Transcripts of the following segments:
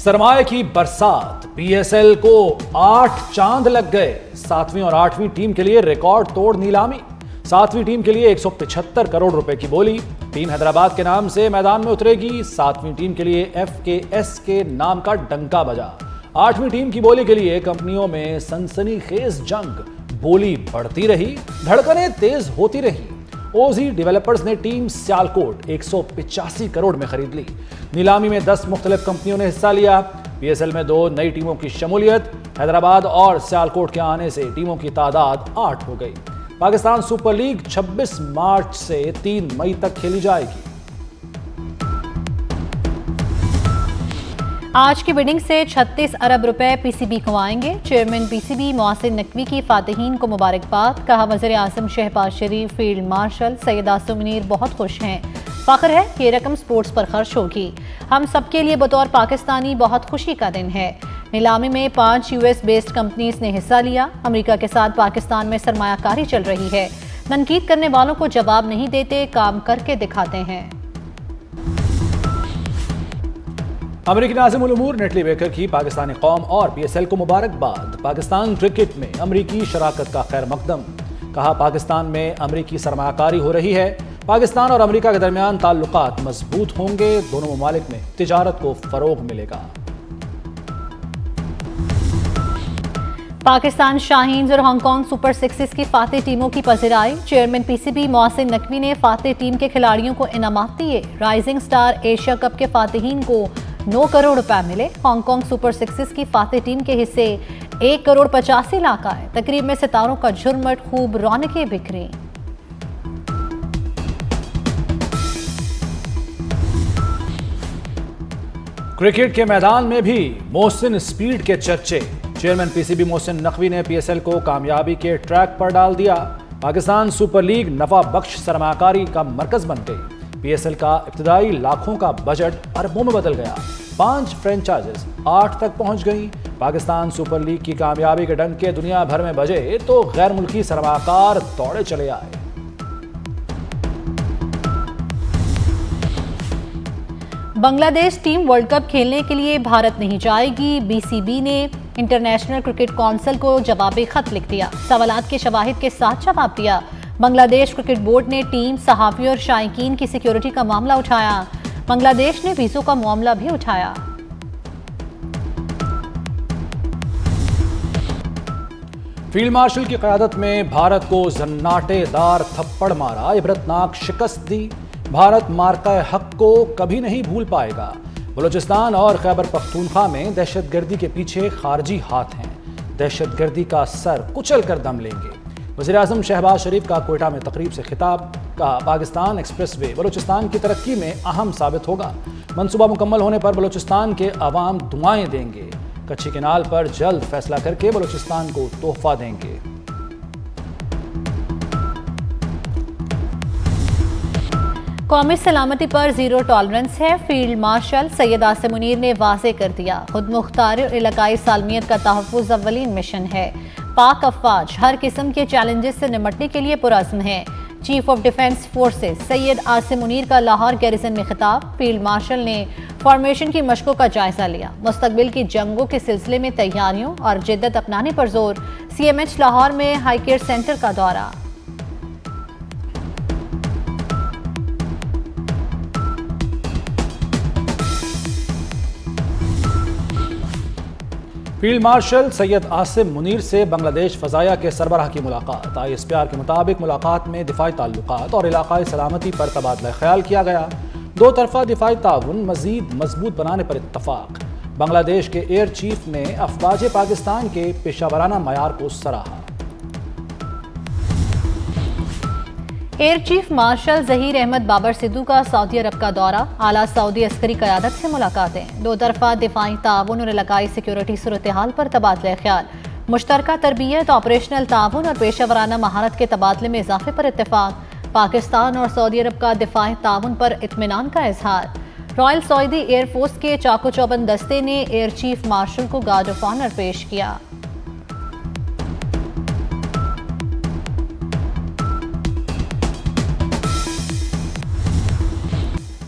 सरमाए की बरसात, पीएसएल को 8 चांद लग गए। 7वीं और 8वीं टीम के लिए रिकॉर्ड तोड़ नीलामी। 7वीं टीम के लिए 175 करोड़ रुपए की बोली। टीम हैदराबाद के नाम से मैदान में उतरेगी। 7वीं टीम के लिए एफकेएस के नाम का डंका बजा। 8वीं टीम की बोली के लिए कंपनियों में सनसनीखेज जंग। बोली बढ़ती रही, धड़कनें तेज होती रही। ओजी डेवलपर्स ने टीम सियालकोट 185 करोड़ में खरीद ली। नीलामी में 10 मुख्तलिफ कंपनियों ने हिस्सा लिया। पीएसएल में 2 नई टीमों की शमूलियत। हैदराबाद और सियालकोट के आने से टीमों की तादाद 8 हो गई। पाकिस्तान सुपर लीग 26 मार्च से 3 मई तक खेली जाएगी। आज की बिडिंग से 36 अरब रुपए पीसीबी कमाएंगे। चेयरमैन पीसीबी मोहसिन नकवी की फातिहीन को मुबारकबाद। कहा वज़ीर आज़म शहबाज शरीफ, फील्ड मार्शल सैयद आसिम मुनीर बहुत खुश हैं। फ़ख्र है कि ये रकम स्पोर्ट्स पर खर्च होगी। हम सबके लिए बतौर पाकिस्तानी बहुत खुशी का दिन है। नीलामी में 5 यूएस बेस्ड कंपनीज ने हिस्सा लिया। अमेरिका के साथ पाकिस्तान में सरमायाकारी चल रही है। तनकीद करने वालों को जवाब नहीं देते, काम करके दिखाते हैं। अमेरिकी नाज़िम उल उमूर नेटली बेकर की पाकिस्तानी कौम और पीएसएल को मुबारकबाद। पाकिस्तान क्रिकेट में अमेरिकी शराकत का खैर मकदम। कहा पाकिस्तान में अमेरिकी सरमायाकारी हो रही है। पाकिस्तान और अमेरिका के दरमियान ताल्लुकात मजबूत होंगे। दोनों ममालिक में तिजारत को फरोग मिलेगा। पाकिस्तान शाहीन्स और हांगकांग सुपर सिक्सेस की फातेह टीमों की पज़िराई। चेयरमैन पीसीबी मोहसिन नकवी ने फातेह टीम के खिलाड़ियों को इनामात दिए। राइजिंग स्टार एशिया कप के फातिहीन को 9 करोड़ रुपए मिले। हांगकांग सुपर सिक्सेस की फातेह टीम के हिस्से 1 करोड़ 85 लाख आए। तकरीब में सितारों का झुरमट, खूब रौनकें बिखरी। क्रिकेट के मैदान में भी मोहसिन स्पीड के चर्चे। चेयरमैन पीसीबी मोहसिन नकवी ने पीएसएल को कामयाबी के ट्रैक पर डाल दिया। पाकिस्तान सुपर लीग नफा बख्श सरमाकारी का मरकज बन गई। पीएसएल का इब्तिदाई लाखों का बजट अरबों में बदल गया। 5 फ्रेंचाइजेस 8 तक पहुंच गई। पाकिस्तान सुपर लीग की कामयाबी के डंके दुनिया भर में बजे तो गैर मुल्की सरमाकार दौड़े चले आए। बांग्लादेश टीम वर्ल्ड कप खेलने के लिए भारत नहीं जाएगी। बीसीबी ने इंटरनेशनल क्रिकेट काउंसिल को जवाबी खत लिख दिया। सवालात के शवाहिद के साथ जवाब दिया। बांग्लादेश क्रिकेट बोर्ड ने टीम, सहाफ़ी और शायकीन की सिक्योरिटी का मामला उठाया। बांग्लादेश ने वीज़ों का मामला भी उठाया। फील्ड मार्शल की क़यादत में भारत को जन्नाटेदार थप्पड़ मारा, इबरतनाक शिकस्त दी। भारत मार्का हक को कभी नहीं भूल पाएगा। बलूचिस्तान और खैबर पख्तूनख्वा में दहशतगर्दी के पीछे खारजी हाथ हैं। दहशतगर्दी का सर कुचल कर दम लेंगे। वज़ीर आज़म शहबाज शरीफ का कोयटा में तकरीब से खिताब। कहा पाकिस्तान एक्सप्रेसवे बलूचिस्तान की तरक्की में अहम साबित होगा। मंसूबा मुकम्मल होने पर बलूचिस्तान के अवाम दुआएं देंगे। कच्ची केनाल पर जल्द फैसला करके बलूचिस्तान को तोहफा देंगे। कौमी सलामती पर जीरो टॉलरेंस है। फील्ड मार्शल सैयद आसिम मुनीर ने वाज़े कर दिया। खुद मुख्तार और इलाकाई सालमियत का तहफ़्फ़ुज़ अव्वलीन मिशन है। पाक अफ़वाज हर किस्म के चैलेंजेस से निपटने के लिए पुरअज़्म है। Chief of defence forces Syed Asim Munir का लाहौर गैरिसन में खिताब। फील्ड मार्शल ने फॉर्मेशन की मशकों का जायजा लिया। मुस्तकबिल की जंगों के सिलसिले में तैयारियों और जिद्दत अपनाने पर जोर। CMH लाहौर में हाई केयर सेंटर का दौरा। फील्ड मार्शल सैयद आसिम मुनीर से बांग्लादेश फ़ज़ाया के सरबराह की मुलाकात। ISPR के मुताबिक मुलाकात में दिफाई ताल्लुकात और इलाकाई सलामती पर तबादला ख्याल किया गया। 2 तरफ़ा दिफाई ताउन मज़ीद मजबूत बनाने पर इत्तफ़ाक। बांग्लादेश के एयर चीफ ने अफ़वाज पाकिस्तान के पेशावराना मयार को सराहा। Air chief marshal Zaheer Ahmed Babar Sidhu का सऊदी अरब का दौरा। आला सऊदी अस्करी क़यादत से मुलाकातें। 2 तरफ़ा दिफाई ताउन और इलाकाई सिक्योरिटी सूरत हाल पर तबादला ख्याल। मुश्तरका तरबियत, ऑपरेशनल ताउन और पेशावराना महारत के तबादले में इजाफे पर इत्तेफाक। पाकिस्तान और सऊदी अरब का दिफाई ताउन पर इत्मीनान का इजहार। रॉयल सऊदी एयरफोर्स के चाको चौबंद दस्ते ने एयर चीफ मार्शल को गार्ड ऑफ ऑनर पेश किया।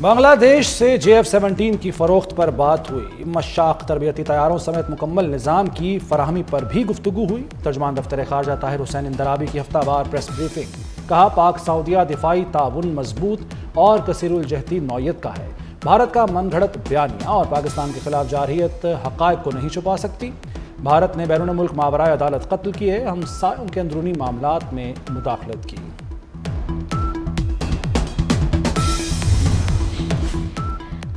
बांग्लादेश से JF-17 की फरोख्त पर बात हुई। मशाक तरबियती तैयारों समेत मुकम्मल निज़ाम की फराहमी पर भी गुफ्तगू हुई। तर्जमान दफ्तर खारजा ताहिर हुसैन इंदराबी की हफ्तावार प्रेस ब्रीफिंग। कहा, पाक सऊदिया दिफाई ताउन मजबूत और कसीरुल जहती नौयत का है। भारत का मनगढ़ंत बयानिया और पाकिस्तान के खिलाफ जारहियत हक़ाइक़ को नहीं छुपा सकती। भारत ने बैरून मुल्क मावराए अदालत कत्ल किए, हमसायों के अंदरूनी मामलात में मुदाखलत की।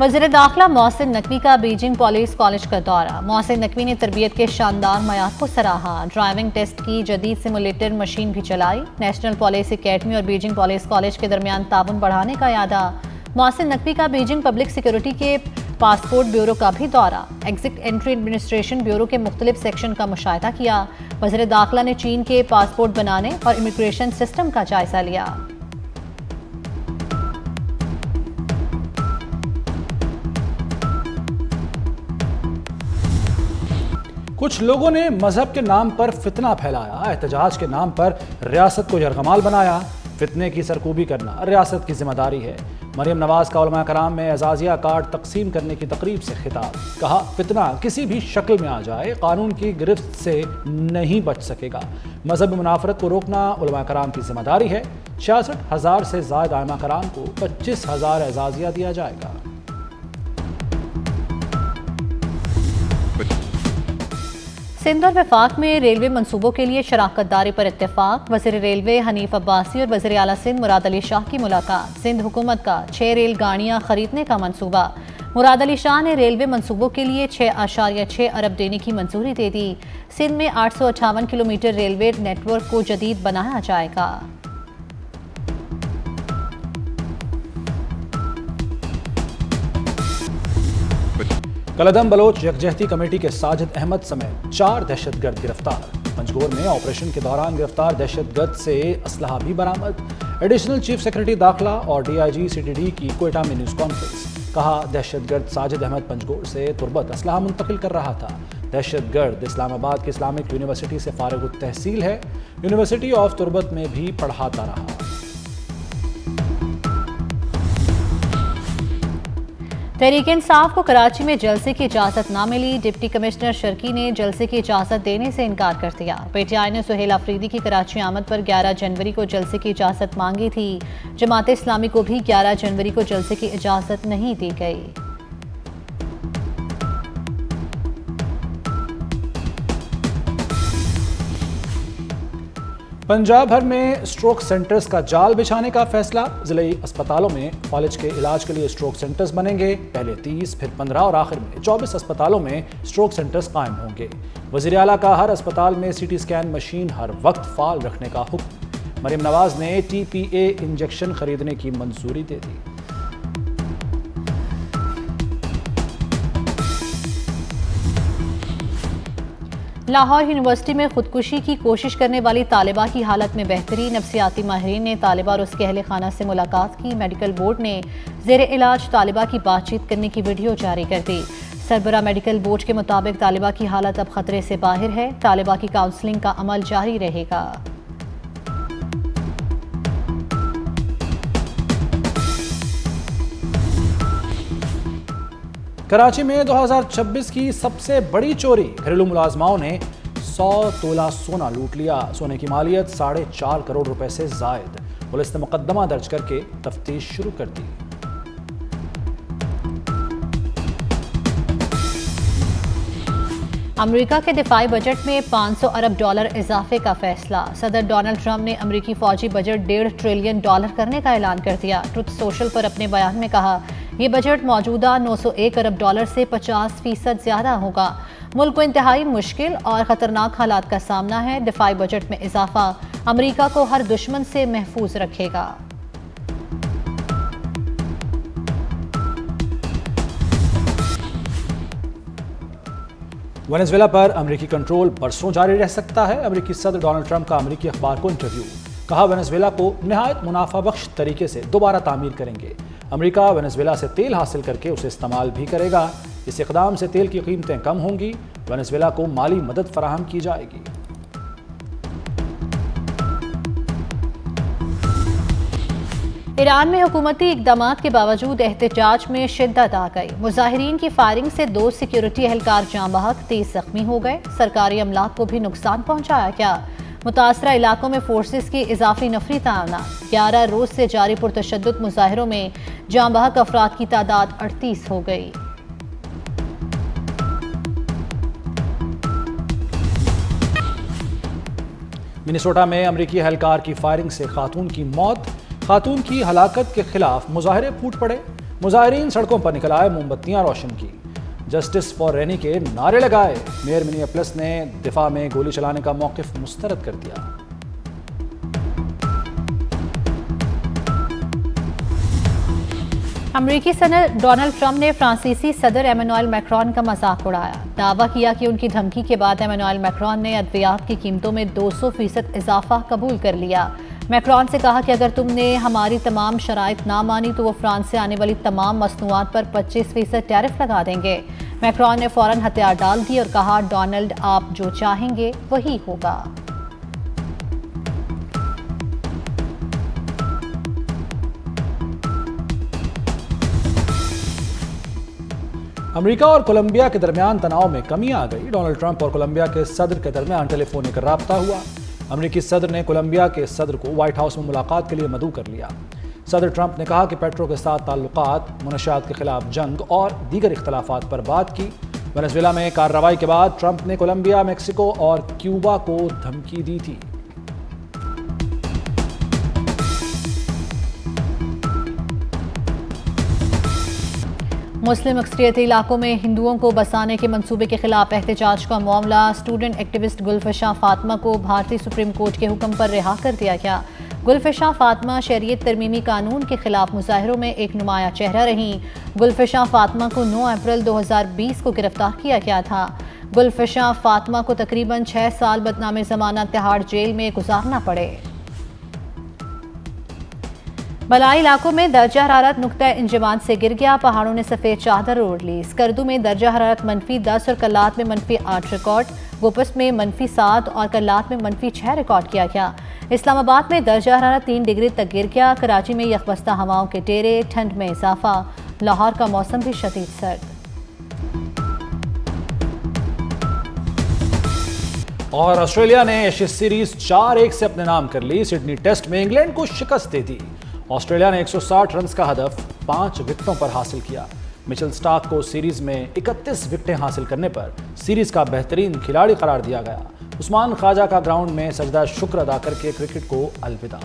वज़ीर दाखिला मोहसिन नकवी का बीजिंग पुलिस कॉलेज का दौरा। मोहसिन नकवी ने तरबियत के शानदार मयार को सराहा। ड्राइविंग टेस्ट की जदीद सिमुलेटर मशीन भी चलाई। नेशनल पुलिस एकेडमी और बीजिंग पुलिस कॉलेज के दरमियान ताउन बढ़ाने का यादा। मोहसिन नकवी का बीजिंग पब्लिक सिक्योरिटी के पासपोर्ट ब्यूरो का भी दौरा। एग्जिट एंट्री एडमिनिस्ट्रेशन ब्यूरो के मुख्तलिफ सेक्शन का मुशाहिदा किया। वज़ीर दाखिला ने चीन के पासपोर्ट बनाने और इमिग्रेशन सिस्टम का जायजा लिया। कुछ लोगों ने मजहब के नाम पर फितना फैलाया, एहतजाज के नाम पर रियासत को यरगमाल बनाया। फितने की सरकूबी करना रियासत की जिम्मेदारी है। मरियम नवाज का उलमा कराम में एजाजिया कार्ड तकसीम करने की तकरीब से खिताब। कहा, फितना किसी भी शक्ल में आ जाए कानून की गिरफ्त से नहीं बच सकेगा। मजहबी मुनाफरत को रोकना उलमा कराम की जिम्मेदारी है। 66,000 से ज्यादा आइमा कराम को 25,000 एजाजिया दिया जाएगा। सिंध और वफाक में रेलवे मंसूबों के लिए शराकत दारी पर इत्तेफाक। वज़ीर रेलवे हनीफ अब्बासी और वज़ीर आला सिंध मुराद अली शाह की मुलाकात। सिंध हुकूमत का 6 रेल गाड़ियाँ खरीदने का मंसूबा। मुराद अली शाह ने रेलवे मंसूबों के लिए 6.6 अरब देने की मंजूरी दे दी। सिंध में 858 किलोमीटर रेलवे नेटवर्क को जदीद बनाया जाएगा। कलदम बलोच यकजहती कमेटी के साजिद अहमद समेत 4 दहशतगर्द गिरफ्तार। पंजगोर में ऑपरेशन के दौरान गिरफ्तार दहशतगर्द से असलहा भी बरामद। एडिशनल चीफ सेक्रेटरी दाखिला और DIG CTD की कोयटा में न्यूज़ कॉन्फ्रेंस। कहा, दहशतगर्द साजिद अहमद पंजगोर से तुरबत असलहा मुंतकिल कर रहा था। दहशतगर्द इस्लामाबाद की इस्लामिक यूनिवर्सिटी से फारिग तहसील है। यूनिवर्सिटी ऑफ तुरबत में भी पढ़ाता रहा। तहरीक इंसाफ को कराची में जलसे की इजाज़त न मिली। डिप्टी कमिश्नर शर्की ने जलसे की इजाज़त देने से इनकार कर दिया। PTI ने सुहेल अफरीदी की कराची आमद पर 11 जनवरी को जलसे की इजाज़त मांगी थी। जमात इस्लामी को भी 11 जनवरी को जलसे की इजाज़त नहीं दी गई। पंजाब भर में स्ट्रोक सेंटर्स का जाल बिछाने का फैसला। जिले अस्पतालों में कॉलेज के इलाज के लिए स्ट्रोक सेंटर्स बनेंगे। पहले 30, फिर 15 और आखिर में 24 अस्पतालों में स्ट्रोक सेंटर्स कायम होंगे। वज़ीर आला का हर अस्पताल में CT स्कैन मशीन हर वक्त फाल रखने का हुक्म। मरियम नवाज ने TPA इंजेक्शन खरीदने की मंजूरी दे दी। लाहौर यूनिवर्सिटी में खुदकुशी की कोशिश करने वाली तालिबा की हालत में बेहतरी। नफ्सियाती माहिरीन ने तालिबा और उसके अहले खाना से मुलाकात की। मेडिकल बोर्ड ने ज़ेरे इलाज तालिबा की बातचीत करने की वीडियो जारी कर दी। सरबरा मेडिकल बोर्ड के मुताबिक तालिबा की हालत अब खतरे से बाहर है। तालिबा की काउंसलिंग का अमल जारी रहेगा। कराची में 2026 की सबसे बड़ी चोरी। घरेलू मुलाजमाओं ने 100 तोला सोना लूट लिया। सोने की मालियत 4.5 करोड़ रुपए से जायद। पुलिस ने मुकदमा दर्ज करके तफ्तीश शुरू कर दी। अमेरिका के दिफाई बजट में $500 अरब इजाफे का फैसला। सदर डोनाल्ड ट्रंप ने अमेरिकी फौजी बजट $1.5 ट्रिलियन करने का ऐलान कर दिया। ट्रुथ सोशल पर अपने बयान में कहा, ये बजट मौजूदा $901 अरब से 50% ज्यादा होगा। मुल्क को इंतहाई मुश्किल और खतरनाक हालात का सामना है। दिफाई बजट में इजाफा अमेरिका को हर दुश्मन से महफूज रखेगा। वेनेजुएला पर अमेरिकी कंट्रोल बरसों जारी रह सकता है। अमेरिकी सदर डोनाल्ड ट्रंप का अमेरिकी अखबार को इंटरव्यू। कहा, वेनेजुएला को निहायत मुनाफा बख्श तरीके से दोबारा तामीर करेंगे। अमेरिका वेनेजुएला से तेल हासिल करके उसे इस्तेमाल भी करेगा। इस इकदाम से तेल की कीमतें कम होंगी। वेनेजुएला को माली मदद फराहम की जाएगी। ईरान में हुकूमती इक़दामात के बावजूद एहतजाज में शिद्दत आ गई। मुजाहिरीन की फायरिंग से 2 सिक्योरिटी एहलकार जाँ बहक, 30 जख्मी हो गए। सरकारी अमलाक को भी नुकसान पहुंचाया गया। मुतासरा इलाकों में फोर्सेस की इजाफी नफरी तैनात। 11 रोज से जारी पुरतशद्दुद मुजाहिरों में जाँ बहक अफराद की तादाद 38 हो गई। मिनेसोटा में अमरीकी एहलकार की फायरिंग से खातून की मौत। खातून की हलाकत के खिलाफ मुजाहरे फूट पड़े। मुजाहिरीन सड़कों पर निकल आए, मोमबत्तियां रोशन की, जस्टिस फॉर रेनी के नारे लगाए। मेयर मिनियापोलिस ने दिफा में गोली चलाने का मौकिफ मुस्तरद कर दिया। अमरीकी सदर डोनाल्ड ट्रंप ने फ्रांसीसी सदर एमेनुएल मैक्रोन का मजाक उड़ाया। दावा किया कि उनकी धमकी के बाद एमेनुएल मैक्रोन ने अद्वियात की कीमतों में 200% इजाफा कबूल कर लिया। मैक्रोन से कहा कि अगर तुमने हमारी तमाम शराइत ना मानी तो वो फ्रांस से आने वाली तमाम मसनूआत पर 25% टैरिफ लगा देंगे। मैक्रोन ने फौरन हथियार डाल दिए और कहा, डोनाल्ड, आप जो चाहेंगे वही होगा। अमेरिका और कोलंबिया के दरमियान तनाव में कमी आ गई। डोनाल्ड ट्रंप और कोलंबिया के सदर के दरमियान टेलीफोनिक राब्ता हुआ। अमेरिकी सदर ने कोलंबिया के सदर को व्हाइट हाउस में मुलाकात के लिए मदऊ कर लिया। सदर ट्रंप ने कहा कि पेट्रो के साथ ताल्लुकात, मुनशियात के खिलाफ जंग और दीगर इख्तलाफात पर बात की। वेनेजुएला में कार्रवाई के बाद ट्रंप ने कोलंबिया, मेक्सिको और क्यूबा को धमकी दी थी। मुस्लिम अक्सरियती इलाकों में हिंदुओं को बसाने के मंसूबे के खिलाफ एहतजाज का मामला। स्टूडेंट एक्टिविस्ट गुलफिशा फातिमा को भारतीय सुप्रीम कोर्ट के हुक्म पर रिहा कर दिया गया। गुलफिशा फातिमा शरीयत तरमीमी कानून के खिलाफ मुजाहिरों में एक नुमाया चेहरा रहीं। गुलफिशा फातिमा को 9 अप्रैल 2020 को गिरफ्तार किया गया था। गुलफिशा फातिमा को तकरीबन 6 साल बदनामे ज़मानत तिहाड़ जेल में गुजारना पड़े। मलाई इलाकों में दर्जा हरारत नुक्ता इंजमात से गिर गया। पहाड़ों ने सफ़ेद चादर ओढ़ ली। स्कर्दू में दर्जा हरारत -10 और कल्लात में -8 रिकॉर्ड। गोपस में -7 और कल्लात में -6 रिकॉर्ड किया गया। इस्लामाबाद में दर्जा हरारत 3 डिग्री तक गिर गया। कराची में यखबस्ता हवाओं के डेरे, ठंड में इजाफा। लाहौर का मौसम भी शदीद सर्द। और ऑस्ट्रेलिया ने एशेज सीरीज 4-1 से अपने नाम कर ली। सिडनी टेस्ट में इंग्लैंड को शिकस्त दे दी। ऑस्ट्रेलिया ने 160 रन का हदफ 5 विकेटों पर हासिल किया। मिचेल स्टार्क को सीरीज में 31 विकेटें हासिल करने पर सीरीज का बेहतरीन खिलाड़ी करार दिया गया। उस्मान ख्वाजा का ग्राउंड में सजदा शुक्र अदा करके क्रिकेट को अलविदा।